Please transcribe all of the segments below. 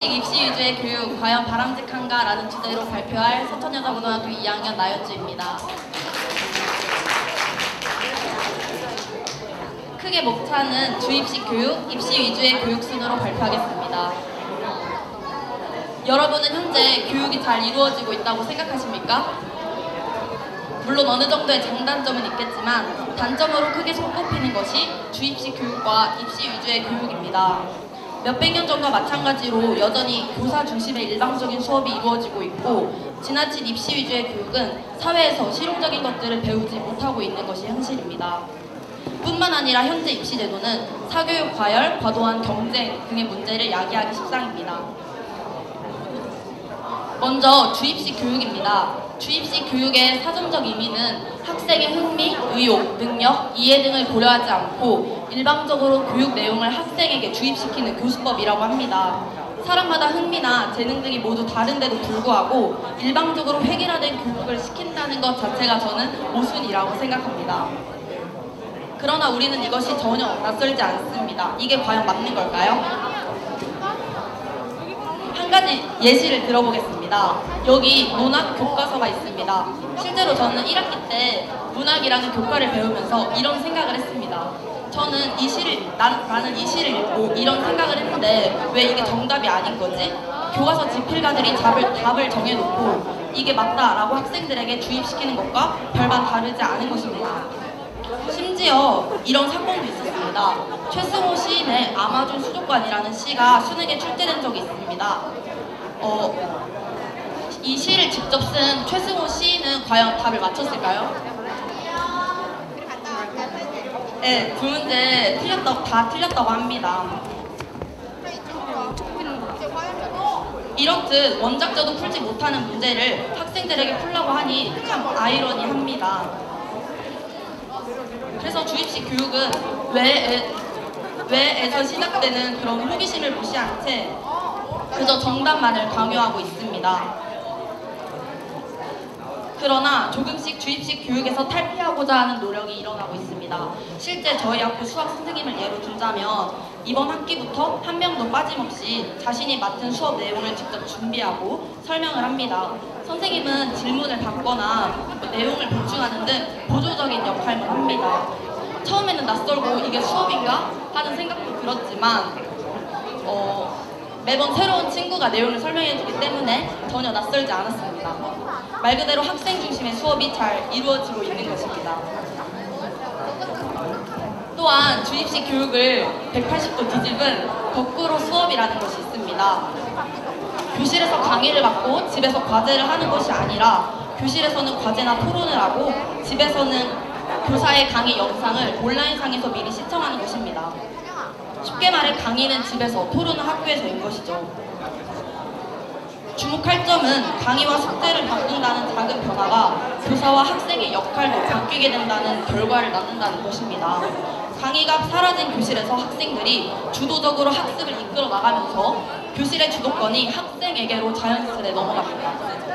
입시 위주의 교육 과연 바람직한가? 라는 주제로 발표할 서천여자고등학교 2학년 나연주입니다. 크게 목차는 주입식 교육, 입시 위주의 교육 순으로 발표하겠습니다. 여러분은 현재 교육이 잘 이루어지고 있다고 생각하십니까? 물론 어느 정도의 장단점은 있겠지만 단점으로 크게 손꼽히는 것이 주입식 교육과 입시 위주의 교육입니다. 몇백 년 전과 마찬가지로 여전히 교사 중심의 일방적인 수업이 이루어지고 있고, 지나친 입시 위주의 교육은 사회에서 실용적인 것들을 배우지 못하고 있는 것이 현실입니다. 뿐만 아니라 현재 입시 제도는 사교육 과열, 과도한 경쟁 등의 문제를 야기하기 십상입니다. 먼저 주입식 교육입니다. 주입식 교육의 사전적 의미는 학생의 흥미, 의욕, 능력, 이해 등을 고려하지 않고 일방적으로 교육 내용을 학생에게 주입시키는 교수법이라고 합니다. 사람마다 흥미나 재능 등이 모두 다른데도 불구하고 일방적으로 획일화된 교육을 시킨다는 것 자체가 저는 모순이라고 생각합니다. 그러나 우리는 이것이 전혀 낯설지 않습니다. 이게 과연 맞는 걸까요? 한 가지 예시를 들어보겠습니다. 여기 문학 교과서가 있습니다. 실제로 저는 1학기 때 문학이라는 교과를 배우면서 이런 생각을 했습니다. 저는 나는 이 시를 읽고 이런 생각을 했는데 왜 이게 정답이 아닌 거지? 교과서 지필가들이 답을 정해놓고 이게 맞다라고 학생들에게 주입시키는 것과 별반 다르지 않은 것입니다. 심지어 이런 사건도 있었습니다. 최승호 시인의 아마존 수족관이라는 시가 수능에 출제된 적이 있습니다. 이 시를 직접 쓴 최승호 시인은 과연 답을 맞췄을까요? 네, 두 문제 다 틀렸다고 합니다. 이렇듯 원작자도 풀지 못하는 문제를 학생들에게 풀라고 하니 참 아이러니합니다. 그래서 주입식 교육은 왜에서 시작되는 그런 호기심을 무시한 채 그저 정답만을 강요하고 있습니다. 그러나 조금씩 주입식 교육에서 탈피하고자 하는 노력이 일어나고 있습니다. 실제 저희 학교 수학 선생님을 예로 들자면 이번 학기부터 한 명도 빠짐없이 자신이 맡은 수업 내용을 직접 준비하고 설명을 합니다. 선생님은 질문을 받거나 내용을 보충하는 등 보조적인 역할만 합니다. 처음에는 낯설고 이게 수업인가? 하는 생각도 들었지만 매번 새로운 친구가 내용을 설명해주기 때문에 전혀 낯설지 않았습니다. 말 그대로 학생 중심의 수업이 잘 이루어지고 있는 것입니다. 또한 주입식 교육을 180도 뒤집은 거꾸로 수업이라는 것이 있습니다. 교실에서 강의를 받고 집에서 과제를 하는 것이 아니라 교실에서는 과제나 토론을 하고 집에서는 교사의 강의 영상을 온라인상에서 미리 시청하는 것입니다. 쉽게 말해 강의는 집에서, 토론은 학교에서인 것이죠. 주목할 점은 강의와 숙제를 바꾼다는 작은 변화가 교사와 학생의 역할도 바뀌게 된다는 결과를 낳는다는 것입니다. 강의가 사라진 교실에서 학생들이 주도적으로 학습을 이끌어 나가면서 교실의 주도권이 학생에게로 자연스레 넘어갑니다.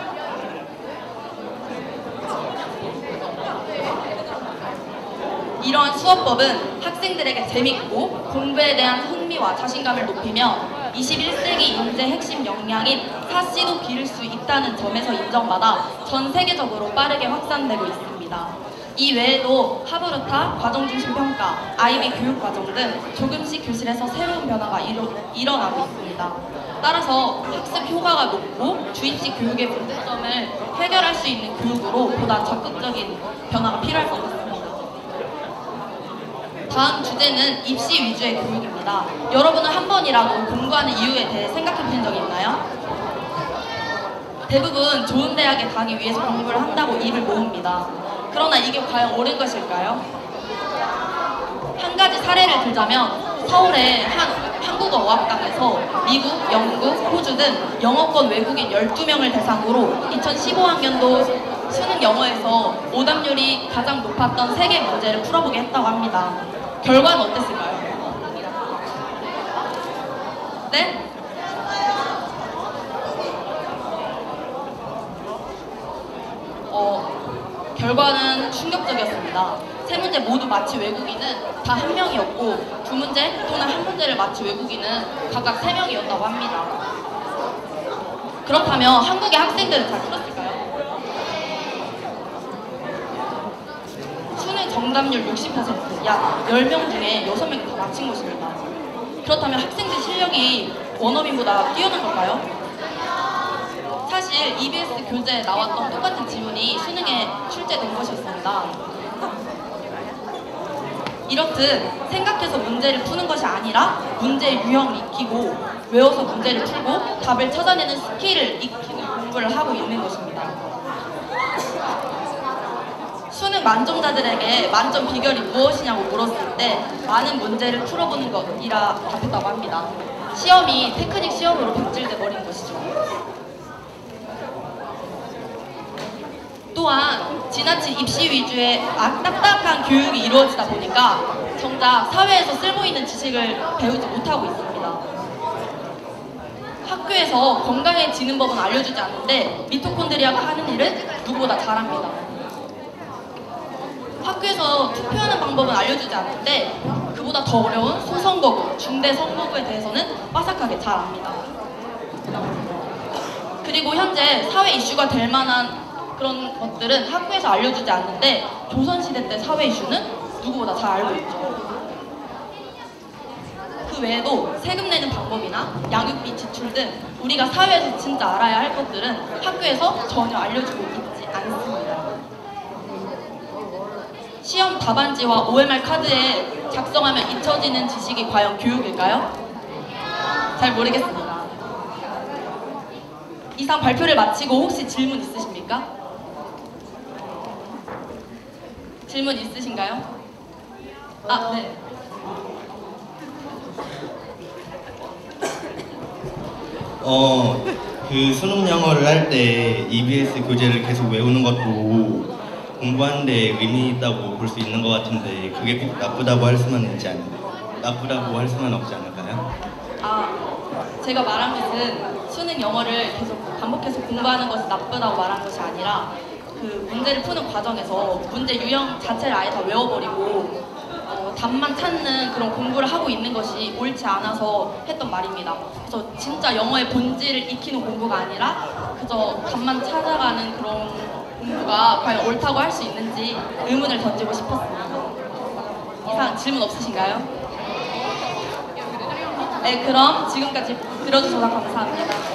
이러한 수업법은 학생들에게 재밌고 공부에 대한 흥미와 자신감을 높이며 21세기 인재 핵심 역량인 사씨도 기를 수 있다는 점에서 인정받아 전 세계적으로 빠르게 확산되고 있습니다. 이 외에도 하브르타, 과정중심 평가, IB 교육과정 등 조금씩 교실에서 새로운 변화가 일어나고 있습니다. 따라서 학습 효과가 높고 주입식 교육의 문제점을 해결할 수 있는 교육으로 보다 적극적인 변화가 필요할 것 같습니다. 다음 주제는 입시 위주의 교육입니다. 여러분은 한 번이라도 공부하는 이유에 대해 생각해 보신 적이 있나요? 대부분 좋은 대학에 가기 위해서 공부를 한다고 입을 모읍니다. 그러나 이게 과연 옳은 것일까요? 한 가지 사례를 들자면 서울의 한 한국어 어학당에서 미국, 영국, 호주 등 영어권 외국인 12명을 대상으로 2015학년도 수능 영어에서 오답률이 가장 높았던 3개 문제를 풀어보게 했다고 합니다. 결과는 어땠을까요? 네? 결과는 충격적이었습니다. 3문제 모두 마치 외국인은 다 1명이었고 2문제 또는 1문제를 마치 외국인은 각각 3명이었다고 합니다. 그렇다면 한국의 학생들은 잘 풀었을까요? 수능 정답률 60%, 약 10명 중에 6명이 다 맞힌 것입니다. 그렇다면 학생들 실력이 원어민보다 뛰어난 걸까요? 사실 EBS 교재에 나왔던 똑같은 지문이 수능에 출제된 것이었습니다. 이렇듯 생각해서 문제를 푸는 것이 아니라 문제의 유형을 익히고 외워서 문제를 풀고 답을 찾아내는 스킬을 익히는 공부를 하고 있는 것입니다. 수능 만점자들에게 만점 비결이 무엇이냐고 물었을 때 많은 문제를 풀어보는 것이라 답했다고 합니다. 시험이 테크닉 시험으로 변질돼 버린 것이죠. 또한 지나친 입시 위주의 딱딱한 교육이 이루어지다 보니까 정작 사회에서 쓸모있는 지식을 배우지 못하고 있습니다. 학교에서 건강해지는 법은 알려주지 않는데 미토콘드리아가 하는 일은 누구보다 잘합니다. 학교에서 투표하는 방법은 알려주지 않는데 그보다 더 어려운 소선거구, 중대선거구에 대해서는 빠삭하게 잘 압니다. 그리고 현재 사회 이슈가 될 만한 그런 것들은 학교에서 알려주지 않는데 조선시대 때 사회 이슈는 누구보다 잘 알고 있죠. 그 외에도 세금 내는 방법이나 양육비 지출 등 우리가 사회에서 진짜 알아야 할 것들은 학교에서 전혀 알려주고 있지 않습니다. 시험 답안지와 OMR 카드에 작성하면 잊혀지는 지식이 과연 교육일까요? 잘 모르겠습니다. 이상 발표를 마치고 혹시 질문 있으십니까? 질문 있으신가요? 아, 네. 그 수능 영어를 할 때 EBS 교재를 계속 외우는 것도 공부하는데 의미 있다고 볼 수 있는 것 같은데 그게 꼭 나쁘다고 할 수만 없지 않을까요? 제가 말한 것은 수능 영어를 계속 반복해서 공부하는 것이 나쁘다고 말한 것이 아니라 그 문제를 푸는 과정에서 문제 유형 자체를 아예 다 외워버리고 답만 찾는 그런 공부를 하고 있는 것이 옳지 않아서 했던 말입니다. 그래서 진짜 영어의 본질을 익히는 공부가 아니라 그저 답만 찾아가는 그런 공부가 과연 옳다고 할 수 있는지 의문을 던지고 싶었습니다. 이상 질문 없으신가요? 네, 그럼 지금까지 들어주셔서 감사합니다.